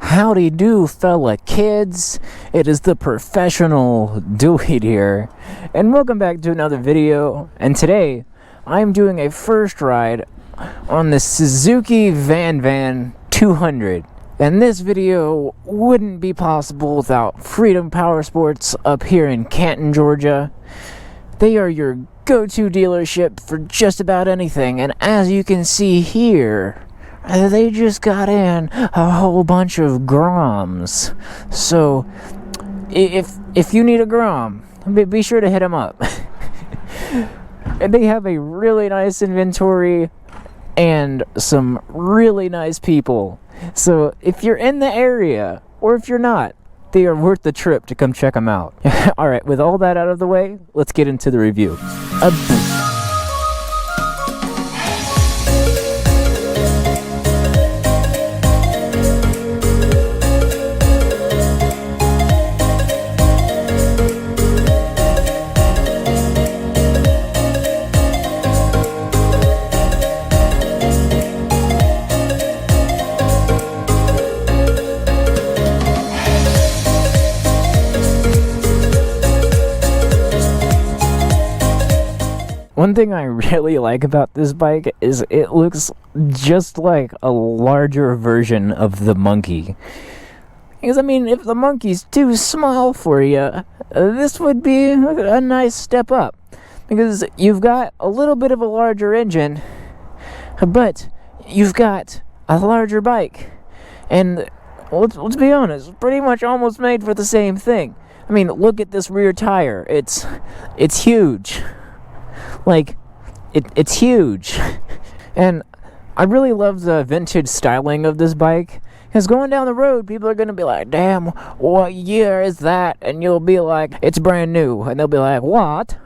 Howdy do, fella kids. It is the professional Dude here, and welcome back to another video. And today I'm doing a first ride on the Suzuki Van 200, and this video wouldn't be possible without Freedom Power Sports up here in Canton, Georgia. They are your go-to dealership for just about anything, and as you can see here, they just got in a whole bunch of Groms. So if you need a Grom, be sure to hit them up. And they have a really nice inventory and some really nice people. So if you're in the area, or if you're not, they are worth the trip to come check them out. Alright, with all that out of the way, let's get into the review. One thing I really like about this bike is it looks just like a larger version of the Monkey. Because, I mean, if the Monkey's too small for you, this would be a nice step up. Because you've got a little bit of a larger engine, but you've got a larger bike. And let's be honest, pretty much almost made for the same thing. I mean, look at this rear tire. It's huge. Like, it's huge. And I really love the vintage styling of this bike. Because going down the road, people are going to be like, damn, what year is that? And you'll be like, it's brand new. And they'll be like, what?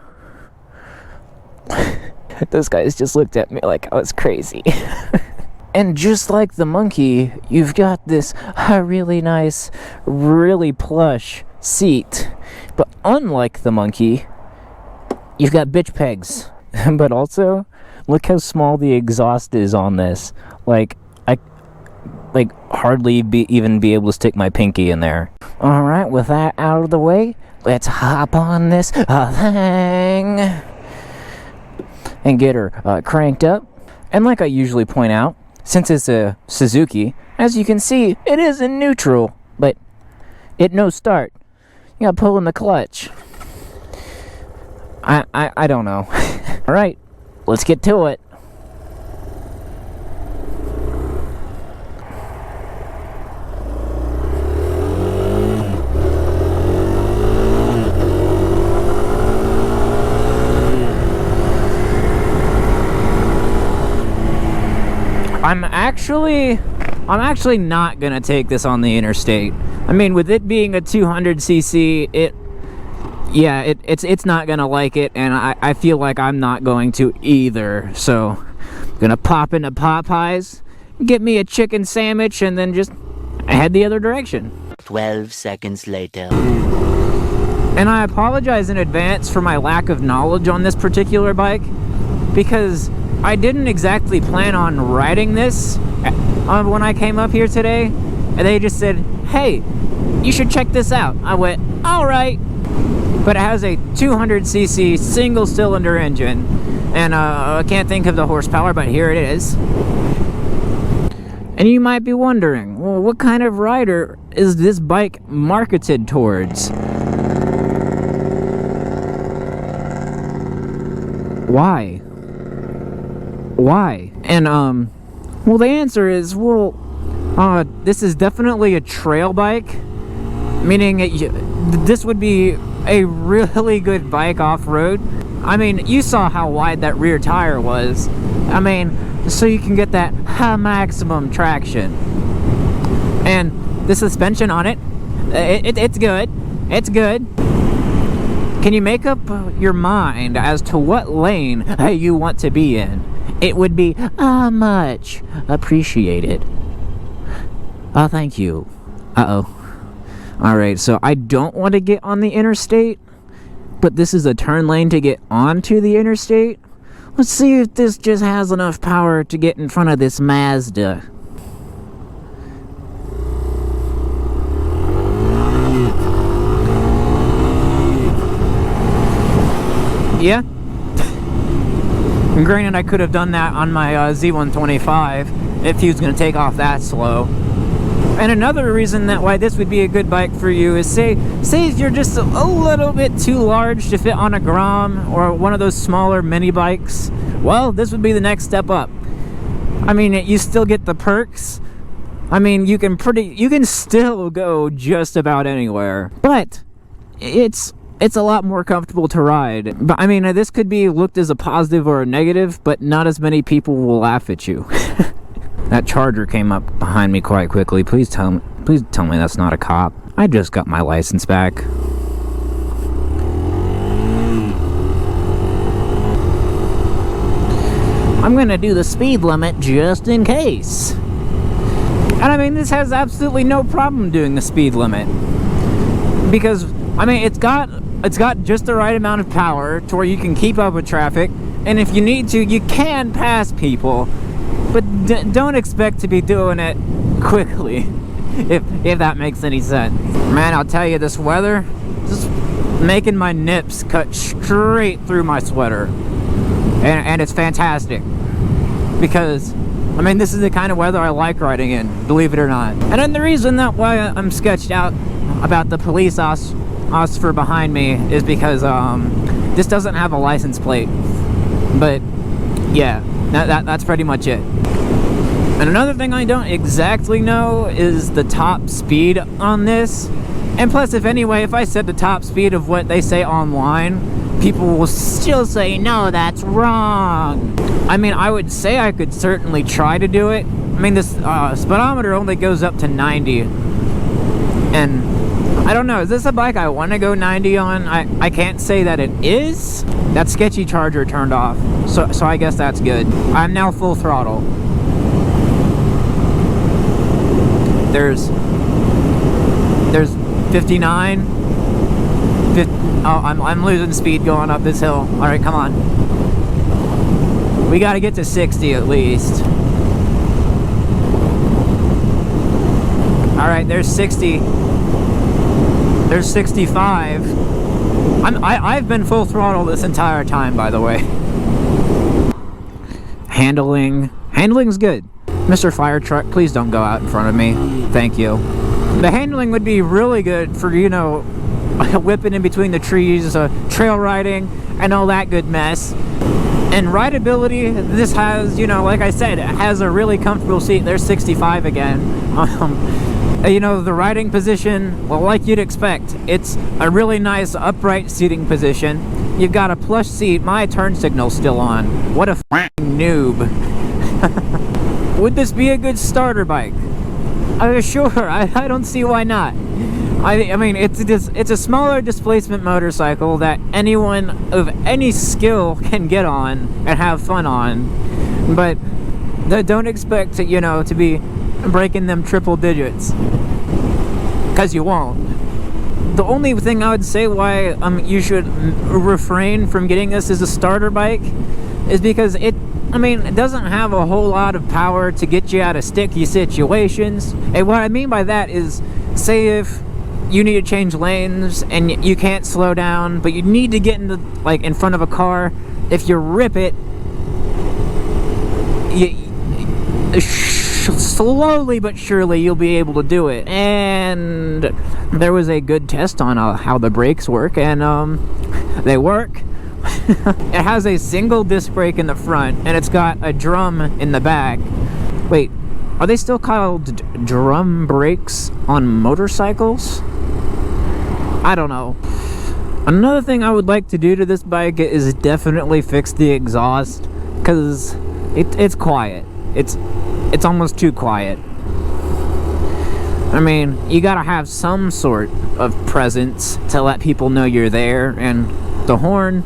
Those guys just looked at me like I was crazy. And just like the Monkey, you've got this really nice, really plush seat. But unlike the Monkey, you've got bitch pegs. But also, look how small the exhaust is on this. Like, I hardly even be able to stick my pinky in there. Alright, with that out of the way, let's hop on this thing and get her cranked up. And like I usually point out, since it's a Suzuki, as you can see, it is in neutral, but it no start. You gotta pull in the clutch. I don't know. Alright, let's get to it. I'm actually not gonna take this on the interstate. I mean, with it being a 200cc, it's not gonna like it, and I feel like I'm not going to either. So I'm gonna pop into Popeyes, get me a chicken sandwich, and then just head the other direction. 12 seconds later. And I apologize in advance for my lack of knowledge on this particular bike, because I didn't exactly plan on riding this when I came up here today, and they just said, hey, you should check this out. I went, alright. But it has a 200cc single cylinder engine, and I can't think of the horsepower, but here it is. And you might be wondering, well, what kind of rider is this bike marketed towards? Why? And well, the answer is, well, this is definitely a trail bike, meaning this would be a really good bike off-road. I mean, you saw how wide that rear tire was. I mean, so you can get that high maximum traction. And the suspension on it, it's good. It's good. Can you make up your mind as to what lane you want to be in? It would be much appreciated. Oh, thank you. Uh-oh. Alright, so I don't want to get on the interstate, but this is a turn lane to get onto the interstate. Let's see if this just has enough power to get in front of this Mazda. Yeah. Granted, I could have done that on my Z125 if he was going to take off that slow. And another reason that why this would be a good bike for you is say if you're just a little bit too large to fit on a Grom or one of those smaller mini bikes. Well, this would be the next step up. I mean, you still get the perks. I mean, you can still go just about anywhere, but it's a lot more comfortable to ride. But I mean, this could be looked as a positive or a negative, but not as many people will laugh at you. That Charger came up behind me quite quickly. Please tell me that's not a cop. I just got my license back. I'm gonna do the speed limit just in case. And I mean, this has absolutely no problem doing the speed limit. Because, I mean, it's got just the right amount of power to where you can keep up with traffic. And if you need to, you can pass people. But don't expect to be doing it quickly, if that makes any sense. Man, I'll tell you, this weather just making my nips cut straight through my sweater. And it's fantastic. Because, I mean, this is the kind of weather I like riding in, believe it or not. And then the reason that why I'm sketched out about the police officer behind me is because this doesn't have a license plate. But, yeah. That's pretty much it. And another thing I don't exactly know is the top speed on this. And plus, if I said the top speed of what they say online, people will still say, no, that's wrong. I mean, I would say I could certainly try to do it. I mean, this speedometer only goes up to 90. And I don't know, is this a bike I want to go 90 on? I can't say that it is. That sketchy Charger turned off, so I guess that's good. I'm now full throttle. There's 59. I'm losing speed going up this hill. All right, come on. We got to get to 60 at least. All right, there's 60. There's 65. I've been full throttle this entire time, by the way. Handling's good. Mr. Fire Truck, please don't go out in front of me. Thank you. The handling would be really good for, you know, whipping in between the trees, trail riding, and all that good mess. And rideability, this has, you know, like I said, it has a really comfortable seat. There's 65 again. You know, the riding position, well, like you'd expect, it's a really nice upright seating position. You've got a plush seat. My turn signal's still on. What a f***ing noob. Would this be a good starter bike? Sure, I don't see why not. I mean, it's a smaller displacement motorcycle that anyone of any skill can get on and have fun on. But don't expect to, you know, to be breaking them triple digits, because you won't. The only thing I would say why you should refrain from getting this as a starter bike is because it doesn't have a whole lot of power to get you out of sticky situations. And what I mean by that is, say if you need to change lanes and you can't slow down, but you need to get into, like, in front of a car. If you rip it, slowly but surely you'll be able to do it. And there was a good test on how the brakes work, and they work. It has a single disc brake in the front, and it's got a drum in the back. Wait, are they still called drum brakes on motorcycles? I don't know. Another thing I would like to do to this bike is definitely fix the exhaust, because it's quiet. It's almost too quiet. I mean, you gotta have some sort of presence to let people know you're there, and the horn,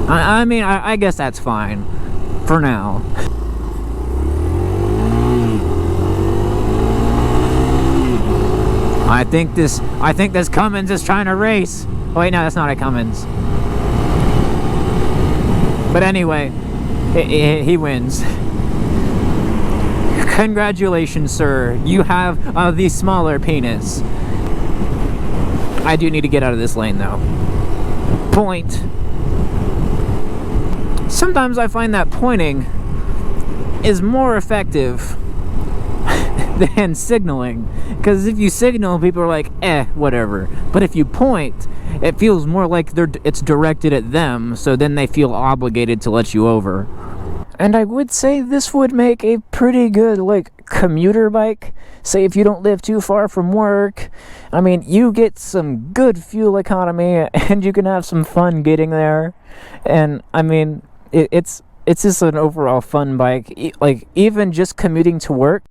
I mean, I guess that's fine for now. I think this Cummins is trying to race. Oh, wait, no, that's not a Cummins. But anyway, he wins. Congratulations, sir. You have the smaller penis. I do need to get out of this lane, though. Point. Sometimes I find that pointing is more effective than signaling. Because if you signal, people are like, whatever. But if you point, it feels more like it's directed at them, so then they feel obligated to let you over. And I would say this would make a pretty good, like, commuter bike. Say if you don't live too far from work. I mean, you get some good fuel economy, and you can have some fun getting there. And, I mean, it's just an overall fun bike. Like, even just commuting to work.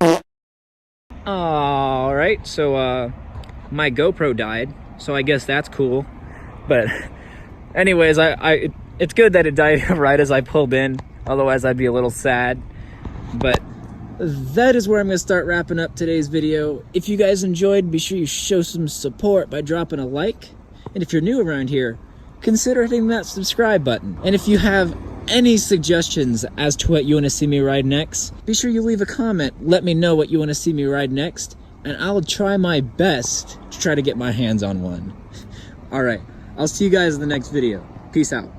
Alright, so, my GoPro died, so I guess that's cool. But, anyways, it's good that it died right as I pulled in. Otherwise, I'd be a little sad. But that is where I'm going to start wrapping up today's video. If you guys enjoyed, be sure you show some support by dropping a like. And if you're new around here, consider hitting that subscribe button. And if you have any suggestions as to what you want to see me ride next, be sure you leave a comment. Let me know what you want to see me ride next. And I'll try my best to try to get my hands on one. Alright, I'll see you guys in the next video. Peace out.